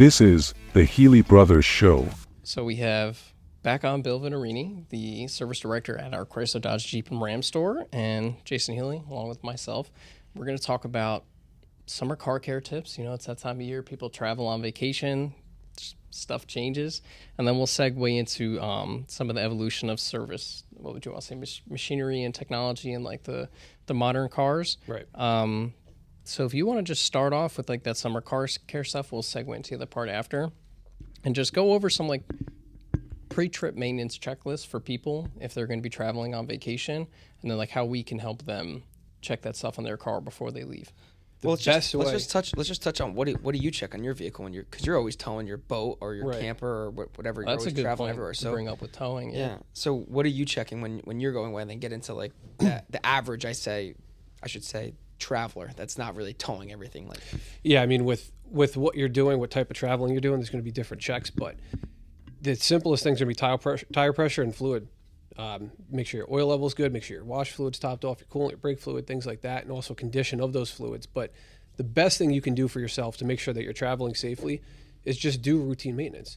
This is the Healey Brothers Show. So we have back on Bill Vitorini, the service director at our Chrysler Dodge Jeep and Ram store, and Jason Healey, along with myself. We're going to talk about summer car care tips. You know, it's that time of year. People travel on vacation. Stuff changes. And then we'll segue into some of the evolution of service. What would you want to say? Machinery and technology and like the modern cars. Right. So if you want to just start off with like that summer car care stuff, we'll segue into the other part after. And just go over some like pre-trip maintenance checklists for people if they're going to be traveling on vacation, and then like how we can help them check that stuff on their car before they leave. Well, let's just touch on what do you check on your vehicle when because you're always towing your boat or your camper or whatever. That's you're always a good traveling point everywhere. to bring up with towing. Yeah. So what are you checking when you're going away? And then get into like the average. I should say traveler that's not really towing everything. Like, yeah, I mean with what you're doing, what type of traveling you're doing, there's going to be different checks, but the simplest things are going to be tire pressure and fluid. Make sure your oil level is good. Make sure your wash fluid's topped off, your coolant, your brake fluid, things like that, and also condition of those fluids. But the best thing you can do for yourself to make sure that you're traveling safely is just do routine maintenance.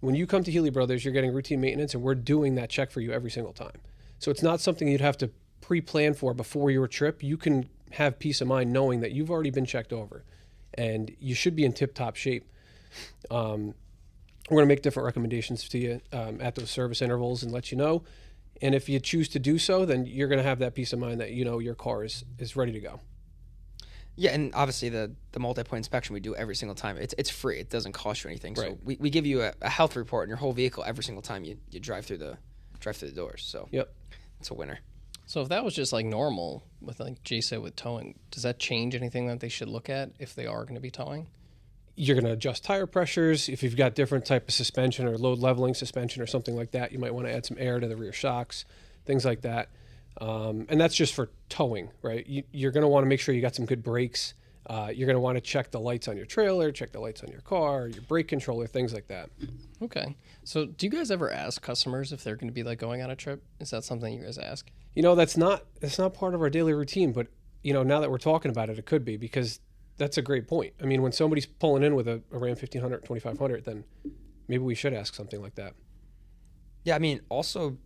When you come to Healey Brothers, you're getting routine maintenance, and we're doing that check for you every single time. So it's not something you'd have to pre-plan for before your trip. You can have peace of mind knowing that you've already been checked over, and you should be in tip-top shape. We're going to make different recommendations to you at those service intervals and let you know. And if you choose to do so, then you're going to have that peace of mind that you know your car is ready to go. yeah, and obviously the multi-point inspection we do every single time. It's free. It doesn't cost you anything. Right. So we give you a health report on your whole vehicle every single time you drive through the doors. So Yep. it's a winner. So if that was just like normal with like Jay said with towing, does that change anything that they should look at if they are going to be towing? You're going to adjust tire pressures. If you've got different type of suspension or load leveling suspension or something like that, you might want to add some air to the rear shocks, things like that. And that's just for towing, right? You're going to want to make sure you got some good brakes. You're going to want to check the lights on your trailer, check the lights on your car, your brake controller, things like that. Okay. So do you guys ever ask customers if they're going to be like going on a trip? Is that something you guys ask? You know, that's not part of our daily routine, but you know, now that we're talking about it, it could be, because that's a great point. I mean, when somebody's pulling in with a Ram 1500, 2500, then maybe we should ask something like that. Yeah, I mean, also,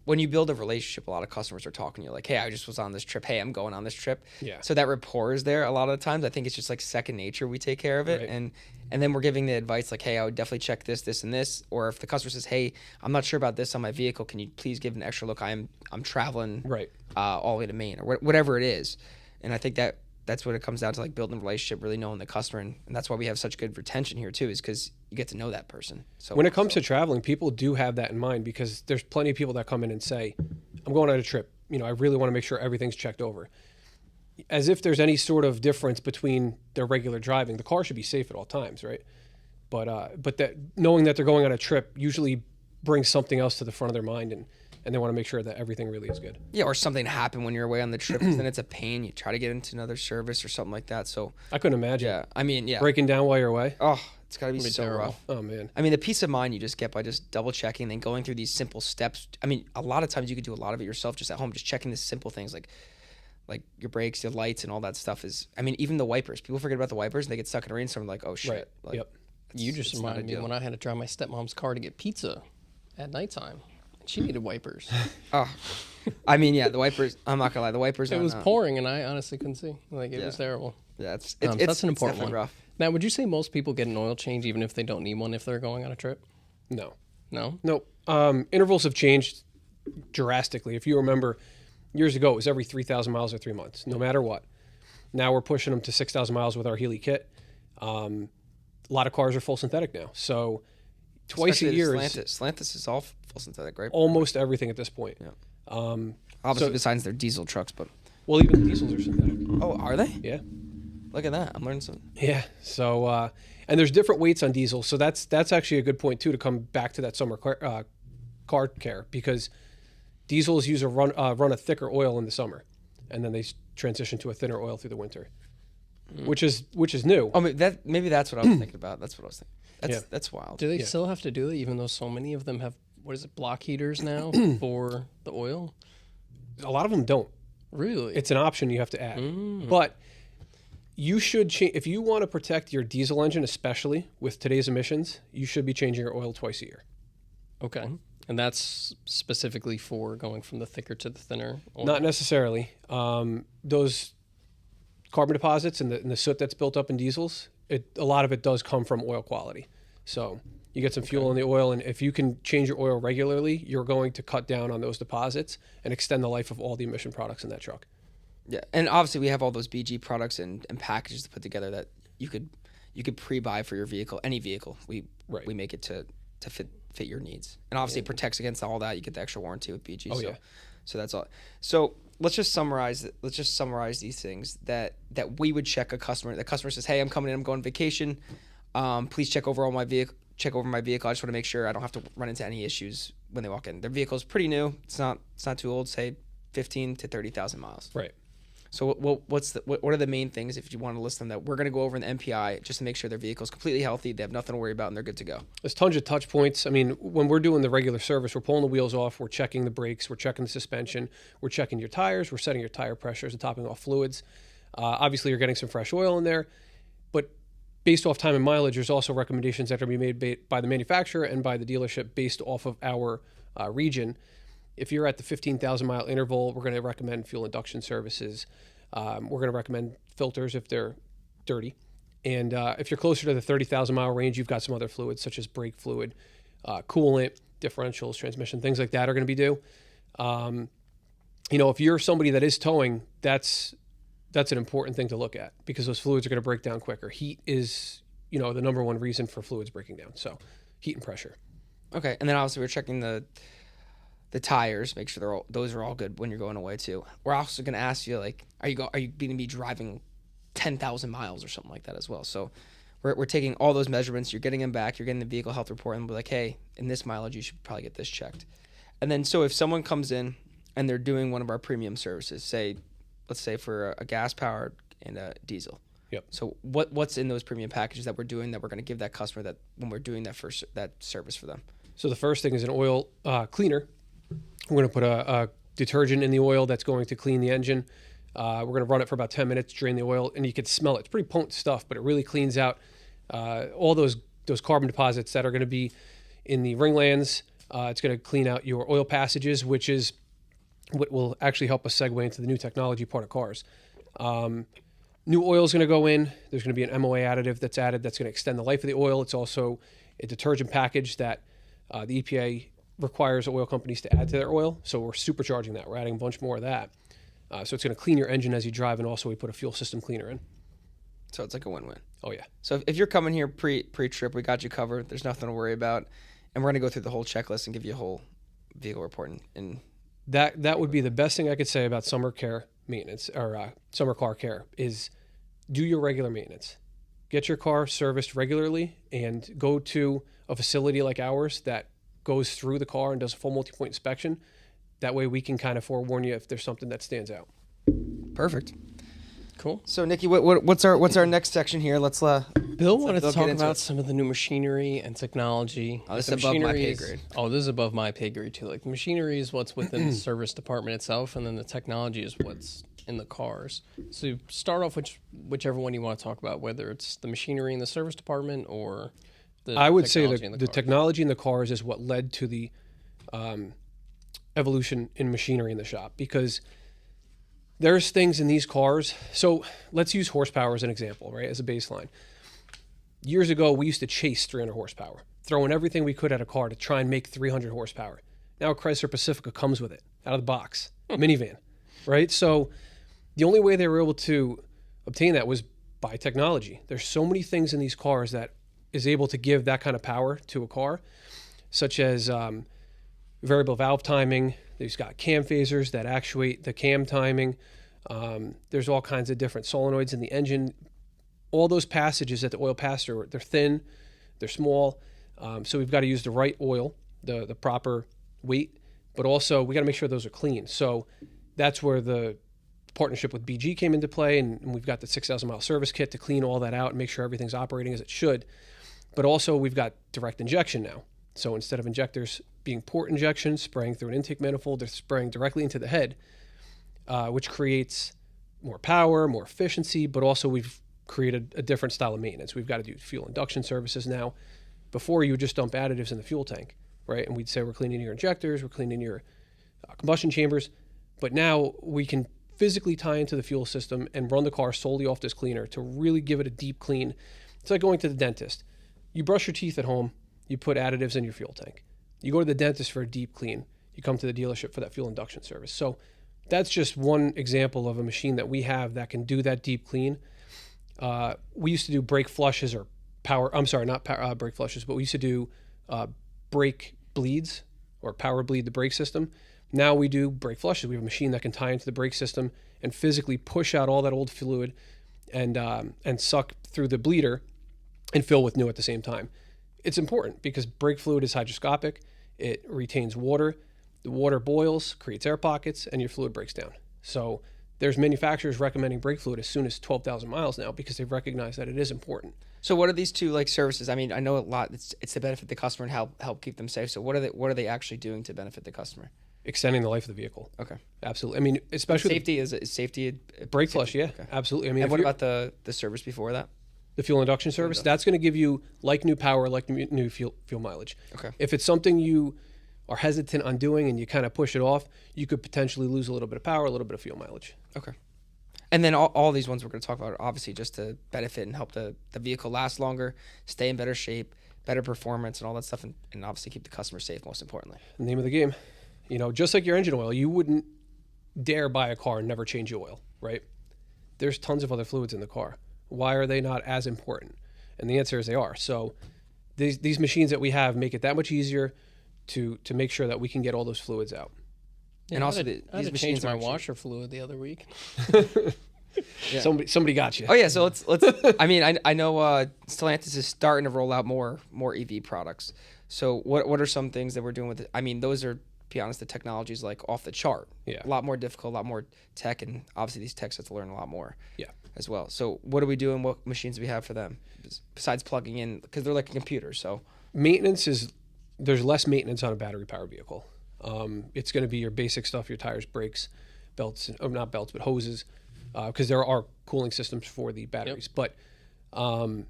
when you build a relationship, a lot of customers are talking to you like, hey, I just was on this trip. Hey, I'm going on this trip. Yeah. So that rapport is there a lot of the times. I think it's just like second nature. We take care of it. Right. And then we're giving the advice like, hey, I would definitely check this, this, and this. Or if the customer says, hey, I'm not sure about this on my vehicle, can you please give an extra look? I'm traveling Right. all the way to Maine or whatever it is. And I think that's what it comes down to, like building a relationship, really knowing the customer. And that's why we have such good retention here too, is because you get to know that person. So when it comes to traveling, people do have that in mind, because there's plenty of people that come in and say, I'm going on a trip. You know, I really want to make sure everything's checked over. As if there's any sort of difference between their regular driving. The car should be safe at all times, right? But that knowing that they're going on a trip usually brings something else to the front of their mind, and they want to make sure that everything really is good. Yeah, or something happened when you're away on the trip, 'cause then it's a pain. You try to get into another service or something like that. So I couldn't imagine. yeah, I mean, yeah. Breaking down while you're away. Oh, it's got to be It'd be so terrible. rough. Oh man. I mean, the peace of mind you just get by just double checking and going through these simple steps. I mean, a lot of times you could do a lot of it yourself just at home, just checking the simple things like your brakes, your lights, and all that stuff is. I mean, even the wipers. People forget about the wipers and they get stuck in a rainstorm. Like, oh shit. Right. Like, Yep. You just it's not a reminded me deal. when I had to drive my stepmom's car to get pizza at nighttime. She needed wipers. Oh, I mean, yeah, the wipers. I'm not gonna lie, the wipers. It on, was pouring, and I honestly couldn't see. Like, it Yeah. was terrible. Yeah, it's So that's an important definitely one. rough. Now, would you say most people get an oil change even if they don't need one if they're going on a trip? No. No? Nope. Intervals have changed drastically. If you remember, years ago, it was every 3,000 miles or 3 months, no matter what. Now we're pushing them to 6,000 miles with our Healey kit. A lot of cars are full synthetic now. So twice Especially a year the is Stellantis is all full synthetic, right? almost everything at this point. Yeah. Um, Obviously, so- besides their diesel trucks, but well, even the diesels are synthetic. oh, are they? Yeah. Look at that! I'm learning something. Yeah. So, and there's different weights on diesel. So that's actually a good point too, to come back to that summer car care, because diesels use run a thicker oil in the summer, and then they transition to a thinner oil through the winter, which is new. Oh, maybe that's what I was thinking about. That's what I was thinking. That's wild. Do they Yeah. still have to do it even though so many of them have, what is it, block heaters now for the oil? A lot of them don't. Really? It's an option you have to add. Mm. But You should change if you want to protect your diesel engine, especially with today's emissions. You should be changing your oil twice a year. Okay. And that's specifically for going from the thicker to the thinner? Or? Not necessarily. Those carbon deposits and the soot that's built up in diesels, a lot of it does come from oil quality. So you get some fuel in the oil, and if you can change your oil regularly, you're going to cut down on those deposits and extend the life of all the emission products in that truck. Yeah, and obviously we have all those BG products and packages to put together that you could pre-buy for your vehicle, any vehicle. We make it to fit your needs, and obviously it protects against all that. You get the extra warranty with BG. Oh, yeah. So that's all. So let's just summarize these things that we would check a customer. The customer says, "Hey, I'm coming in. I'm going on vacation. Please check over my vehicle. I just want to make sure I don't have to run into any issues when they walk in. Their vehicle is pretty new. It's not too old. Say 15 to 30,000 miles. Right. So what are the main things, if you want to list them, that we're going to go over in the MPI just to make sure their vehicle is completely healthy, they have nothing to worry about, and they're good to go? There's tons of touch points. I mean, when we're doing the regular service, we're pulling the wheels off, we're checking the brakes, we're checking the suspension, we're checking your tires, we're setting your tire pressures and topping off fluids. Obviously, you're getting some fresh oil in there, but based off time and mileage, there's also recommendations that are going to be made by the manufacturer and by the dealership based off of our region. If you're at the 15,000 mile interval, we're going to recommend fuel induction services. We're going to recommend filters if they're dirty. And if you're closer to the 30,000 mile range, you've got some other fluids such as brake fluid, coolant, differentials, transmission, things like that are going to be due. If you're somebody that is towing, that's an important thing to look at because those fluids are going to break down quicker. Heat is, the number one reason for fluids breaking down. So heat and pressure. Okay. And then obviously we're checking the tires, make sure those are all good when you're going away too. We're also going to ask you, like, are you going to be driving 10,000 miles or something like that as well? So we're taking all those measurements. You're getting them back. You're getting the vehicle health report, and we're like, hey, in this mileage, you should probably get this checked. And then so if someone comes in and they're doing one of our premium services, let's say for a gas powered and a diesel. Yep. So what's in those premium packages that we're doing that we're going to give that customer that when we're doing that service for them? So the first thing is an oil cleaner. We're going to put a detergent in the oil that's going to clean the engine. We're going to run it for about 10 minutes, drain the oil, and you can smell it. It's pretty potent stuff, but it really cleans out all those carbon deposits that are going to be in the ringlands. It's going to clean out your oil passages, which is what will actually help us segue into the new technology part of cars. New oil is going to go in. There's going to be an MOA additive that's added that's going to extend the life of the oil. It's also a detergent package that the EPA requires oil companies to add to their oil. So we're supercharging that. We're adding a bunch more of that. So it's going to clean your engine as you drive, and also we put a fuel system cleaner in. So it's like a win-win. Oh, yeah. So if you're coming here pre-trip, we got you covered. There's nothing to worry about. And we're going to go through the whole checklist and give you a whole vehicle report. And that would be the best thing I could say about summer care maintenance or summer car care is do your regular maintenance. Get your car serviced regularly and go to a facility like ours that goes through the car and does a full multi-point inspection. That way we can kind of forewarn you if there's something that stands out. Perfect. Cool. So Nicky, what's our next section here? Let's Bill wanted to talk about some of the new machinery and technology. Oh, this is above my pay grade. Oh, this is above my pay grade too. Like the machinery is what's within the service department itself, and then the technology is what's in the cars. So start off whichever one you want to talk about, whether it's the machinery in the service department or the I would say technology in the the cars. technology in the cars is what led to the evolution in machinery in the shop, because there's things in these cars. So let's use horsepower as an example, right? As a baseline. Years ago, we used to chase 300 horsepower, throwing everything we could at a car to try and make 300 horsepower. Now a Chrysler Pacifica comes with it out of the box, minivan, right? So the only way they were able to obtain that was by technology. There's so many things in these cars that is able to give that kind of power to a car, such as variable valve timing. There's got cam phasers that actuate the cam timing. There's all kinds of different solenoids in the engine. All those passages that the oil pass through, they're thin, they're small. So we've got to use the right oil, the proper weight, but also we got to make sure those are clean. So that's where the partnership with BG came into play, and we've got the 6,000 mile service kit to clean all that out and make sure everything's operating as it should. But also we've got direct injection now. So instead of injectors being port injection, spraying through an intake manifold, they're spraying directly into the head, which creates more power, more efficiency, but also we've create a different style of maintenance. We've got to do fuel induction services now. Before, you would just dump additives in the fuel tank, right? And we'd say we're cleaning your injectors, we're cleaning your combustion chambers. But now we can physically tie into the fuel system and run the car solely off this cleaner to really give it a deep clean. It's like going to the dentist. You brush your teeth at home, you put additives in your fuel tank. You go to the dentist for a deep clean. You come to the dealership for that fuel induction service. So that's just one example of a machine that we have that can do that deep clean. We used to do brake flushes or not brake flushes, but we used to do brake bleeds or power bleed the brake system. Now we do brake flushes. We have a machine that can tie into the brake system and physically push out all that old fluid and suck through the bleeder and fill with new at the same time. It's important because brake fluid is hygroscopic. It retains water. The water boils, creates air pockets, and your fluid breaks down. So there's manufacturers recommending brake fluid as soon as 12,000 miles now because they've recognized that it is important. So what are these two like services? I mean, I know a lot. It's to benefit the customer and help keep them safe. So what are they actually doing to benefit the customer? Extending the life of the vehicle. Okay. Absolutely. I mean, especially safety is safety. Brake flush, yeah, okay. Absolutely. I mean, and what about the service before that? The fuel induction service, that's going to give you like new power, like new fuel mileage. Okay. If it's something you are hesitant on doing and you kind of push it off, you could potentially lose a little bit of power, a little bit of fuel mileage. Okay. And then all these ones we're going to talk about are obviously just to benefit and help the vehicle last longer, stay in better shape, better performance and all that stuff, and obviously keep the customer safe, most importantly. The name of the game. You know, just like your engine oil, you wouldn't dare buy a car and never change your oil, right? There's tons of other fluids in the car. Why are they not as important? And the answer is they are. So these machines that we have make it that much easier to make sure that we can get all those fluids out. Yeah, and also I had these to machines change my aren't cheap. washer fluid the other week. Yeah. Somebody got you. Oh yeah, so let's. I mean, I know Stellantis is starting to roll out more EV products. So what are some things that we're doing with it? I mean, those are, to be honest, the technology is like off the chart. Yeah. A lot more difficult, a lot more tech, and obviously these techs have to learn a lot more. Yeah. As well. So what are we doing? What machines do we have for them besides plugging in? Because they're like a computer. So Maintenance there's less maintenance on a battery powered vehicle. It's going to be your basic stuff, your tires, brakes, belts, not belts, but hoses, because there are cooling systems for the batteries. Yep. But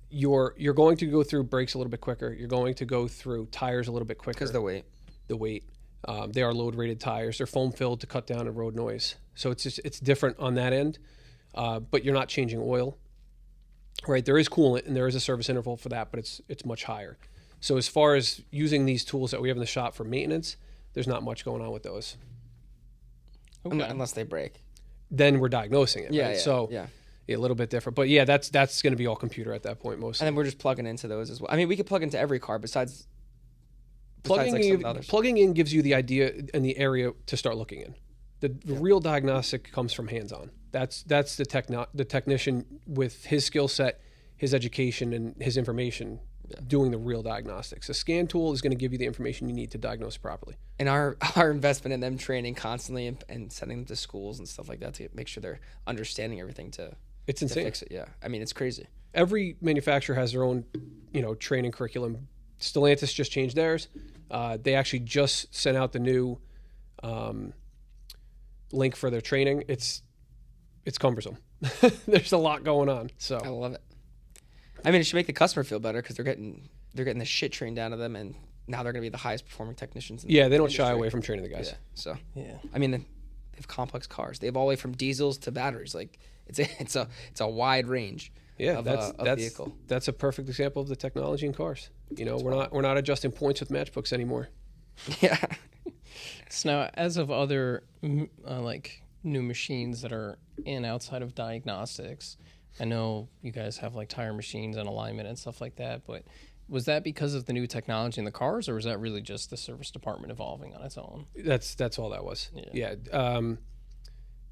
you're going to go through brakes a little bit quicker. You're going to go through tires a little bit quicker. because the weight. The weight. They are load rated tires. They're foam filled to cut down on road noise. So it's different on that end. But you're not changing oil, right? There is coolant and there is a service interval for that, but it's much higher. So as far as using these tools that we have in the shop for maintenance, there's not much going on with those. Okay. Unless they break. Then we're diagnosing it, Yeah, right? yeah, So yeah. a little bit different. But yeah, that's going to be all computer at that point mostly. And then we're just plugging into those as well. I mean, we could plug into every car besides Plugging like some of the others. plugging in gives you the idea and the area to start looking in. The real diagnostic comes from hands-on. That's the technician with his skill set, his education, and his information doing the real diagnostics. A scan tool is going to give you the information you need to diagnose properly. And our investment in them training constantly and sending them to schools and stuff like that to make sure they're understanding everything to insane. fix it. Yeah, I mean, it's crazy. Every manufacturer has their own, training curriculum. Stellantis just changed theirs. They actually just sent out the new link for their training. It's cumbersome. There's a lot going on. So I love it. I mean, it should make the customer feel better because they're getting the shit trained down to them, and now they're going to be the highest performing technicians. They don't industry. shy away from training the guys. Yeah. So Yeah. I mean, they have complex cars. They have all the way from diesels to batteries. Like it's a wide range. Yeah, of that's a vehicle. That's a perfect example of the technology in cars. We're not adjusting points with matchbooks anymore. Yeah. So now, as of other like new machines that are outside of diagnostics, I know you guys have like tire machines and alignment and stuff like that, but was that because of the new technology in the cars, or was that really just the service department evolving on its own? That's all that was. Yeah.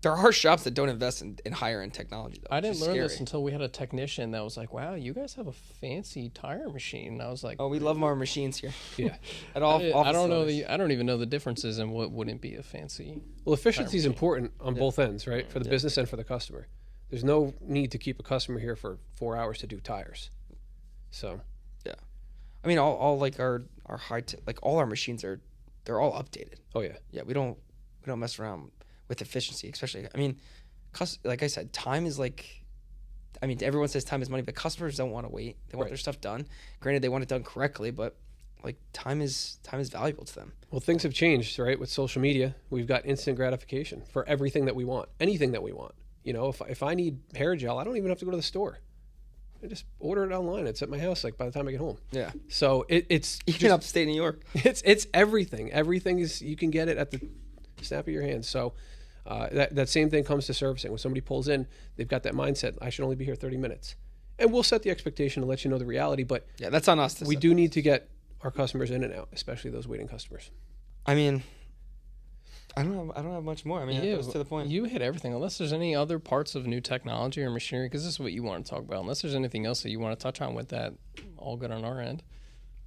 There are shops that don't invest in higher end technology, though. I which didn't is learn scary. this until we had a technician that was like, "Wow, you guys have a fancy tire machine." And I was like, Oh, we love more machines here. Yeah. At all. I don't know I don't even know the differences in what wouldn't be a fancy. Well, efficiency is important on both ends, right? For the business and for the customer. There's no need to keep a customer here for 4 hours to do tires. So, Yeah. I mean, all like our like all our machines they're all updated. oh yeah. Yeah, we don't mess around with efficiency, especially. I mean, like I said, time is like I mean, everyone says time is money, but customers don't want to wait. They want their stuff done. Granted, they want it done correctly, but like time is valuable to them. Well, things have changed, right? With social media, we've got instant gratification for everything that we want, anything that we want. You know, if I need hair gel, I don't even have to go to the store. I just order it online. It's at my house, like by the time I get home. Yeah. So it's Even upstate New York. It's everything. Everything is, you can get it at the snap of your hand. So that same thing comes to servicing. When somebody pulls in, they've got that mindset. I should only be here 30 minutes, and we'll set the expectation and let you know the reality. But Yeah, that's on us. we do need to get our customers in and out, especially those waiting customers. I mean, I don't have much more. I mean, that was to the point. You hit everything. Unless there's any other parts of new technology or machinery, because this is what you want to talk about. Unless there's anything else that you want to touch on with that, all good on our end.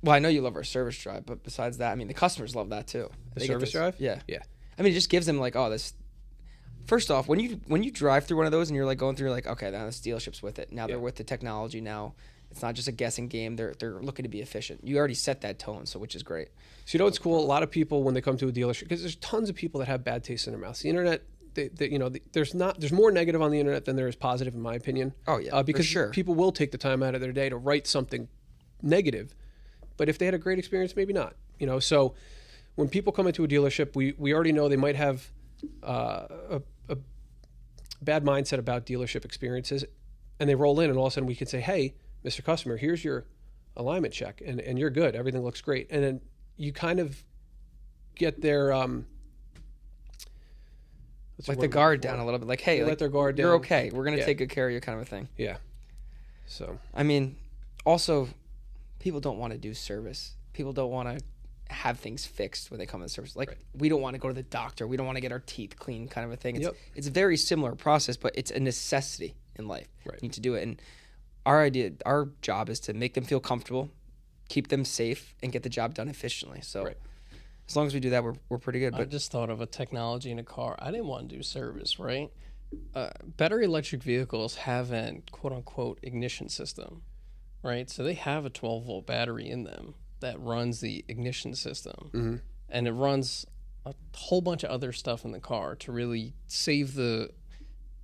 Well, I know you love our service drive, but besides that, I mean, the customers love that too. The They get service this- drive? Yeah. Yeah. I mean, it just gives them like, oh, this. First off, when you drive through one of those and you're like going through, like, okay, now this dealership's with it. Now they're with the technology. Now it's not just a guessing game. They're looking to be efficient. You already set that tone, so which is great. So you know what's cool? A lot of people, when they come to a dealership, because there's tons of people that have bad taste in their mouths. The internet, there's more negative on the internet than there is positive, in my opinion. Oh yeah, because for sure. people will take the time out of their day to write something negative, but if they had a great experience, maybe not. You know, so when people come into a dealership, we already know they might have a bad mindset about dealership experiences, and they roll in, and all of a sudden we can say, hey, Mr. Customer, here's your alignment check, and you're good. Everything looks great. And then you kind of get their Let the guard down a little bit. Like, hey, let like, their guard down. you're okay. We're gonna Yeah. take good care of you, kind of a thing. Yeah. So I mean, also, people don't want to do service. People don't want to have things fixed when they come to service. Like, we don't want to go to the doctor. We don't want to get our teeth cleaned, kind of a thing. It's a very similar process, but it's a necessity in life. Right. You need to do it. And our job is to make them feel comfortable, keep them safe, and get the job done efficiently. So as long as we do that, we're pretty good. I But just thought of a technology in a car. I didn't want to do service, right? Battery electric vehicles have an quote-unquote ignition system, right? So they have a 12-volt battery in them that runs the ignition system. And it runs a whole bunch of other stuff in the car to really save the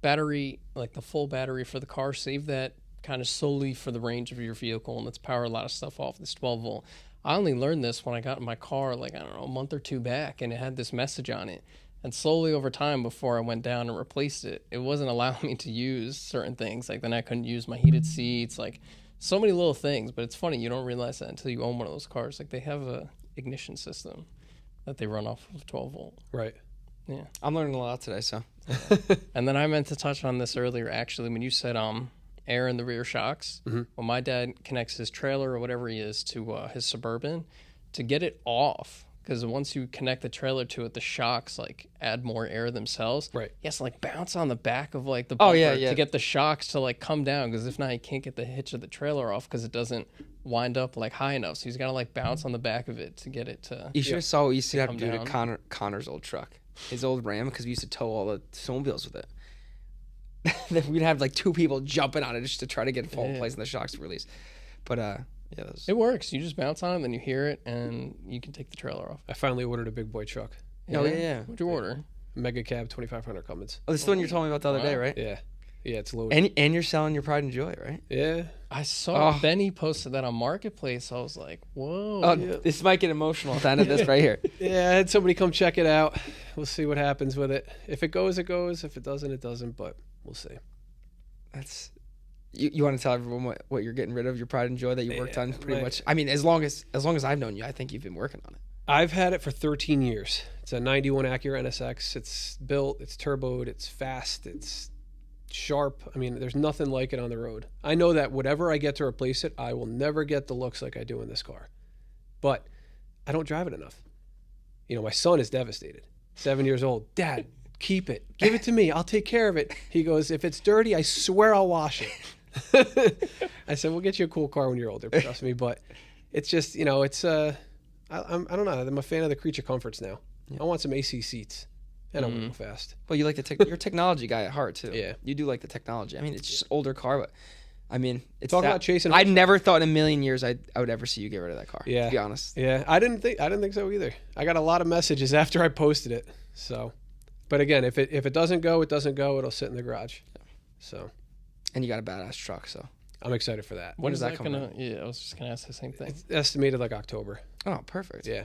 battery, like the full battery for the car, save that kind of solely for the range of your vehicle, and let's power a lot of stuff off this 12-volt. I only learned this when I got in my car, like, I don't know, a month or two back, and it had this message on it. And slowly over time, before I went down and replaced it, it wasn't allowing me to use certain things. Like, then I couldn't use my heated seats, like so many little things. But it's funny, you don't realize that until you own one of those cars. Like, they have a ignition system that they run off of 12-volt. right. Yeah. I'm learning a lot today, so. And then I meant to touch on this earlier, actually, when you said air in the rear shocks. When my dad connects his trailer or whatever he is to his Suburban, to get it off, because once you connect the trailer to it, the shocks like add more air themselves. Right. He has to like bounce on the back of like the bumper to get the shocks to like come down, because if not, he can't get the hitch of the trailer off because it doesn't wind up like high enough. So he's got to like bounce on the back of it to get it to. You should have saw what we used to have to come do down. to Connor's old truck, his old Ram, because we used to tow all the snowmobiles with it. Then we'd have like two people jumping on it just to try to get it fall in place and the shocks to release. But yeah, those. It works. You just bounce on it, then you hear it, and you can take the trailer off. I finally ordered a big boy truck, Oh yeah. What'd you order? Mega Cab 2500 Cummins. Oh, this is the one you told me about the other day, right? Yeah. Yeah, it's loaded. And you're selling your pride and joy, right? Yeah. I saw Benny posted that on Marketplace. I was like, whoa. Oh, this might get emotional at the end of this right here. Yeah, I had somebody come check it out. We'll see what happens with it. If it goes, it goes. If it doesn't, it doesn't. But we'll see. That's you want to tell everyone what you're getting rid of, your pride and joy that you worked on pretty right. much. I mean, as long as I've known you, I think you've been working on it. I've had it for 13 years. It's a 91 Acura NSX. It's built, it's turboed, it's fast, it's sharp. I mean, there's nothing like it on the road. I know that whatever I get to replace it, I will never get the looks like I do in this car. But I don't drive it enough. You know, my son is devastated. 7 years old. Dad, keep it. Give it to me. I'll take care of it. He goes, if it's dirty, I swear I'll wash it. I said, we'll get you a cool car when you're older, trust me. But it's just, you know, it's, I don't know. I'm a fan of the creature comforts now. I want some AC seats. And I want to go fast. Well, you like you're a technology guy at heart too. Yeah. You do like the technology. I mean, it's just an older car, but I mean, it's Talk about chasing. I never thought in a million years I would ever see you get rid of that car. Yeah. To be honest. Yeah, I didn't think so either. I got a lot of messages after I posted it. So, but again, if it doesn't go, it doesn't go. It'll sit in the garage. So, And you got a badass truck, so. I'm excited for that. When does is that that come gonna? Yeah, I was just gonna ask the same thing. It's estimated like October. Oh, perfect. Yeah.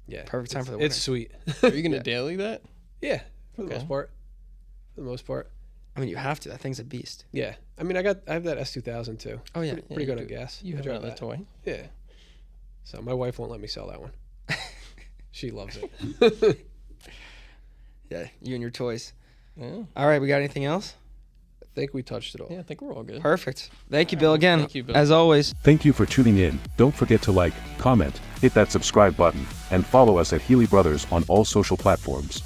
Yeah. Perfect time It's- for the winter. It's sweet. Are you gonna daily that? Yeah. For the Okay. most part. For the most part. I mean, you have to. That thing's a beast. Yeah. I mean, I have that S2000 too. Oh, yeah. Pretty good on gas. You I have drive another that. toy. Yeah. So my wife won't let me sell that one. She loves it. Yeah, you and your toys. Yeah. All right, we got anything else? I think we touched it all. Yeah, I think we're all good. Perfect. Thank you, Bill, again. Thank you, Bill. As always. Thank you for tuning in. Don't forget to like, comment, hit that subscribe button, and follow us at Healey Brothers on all social platforms.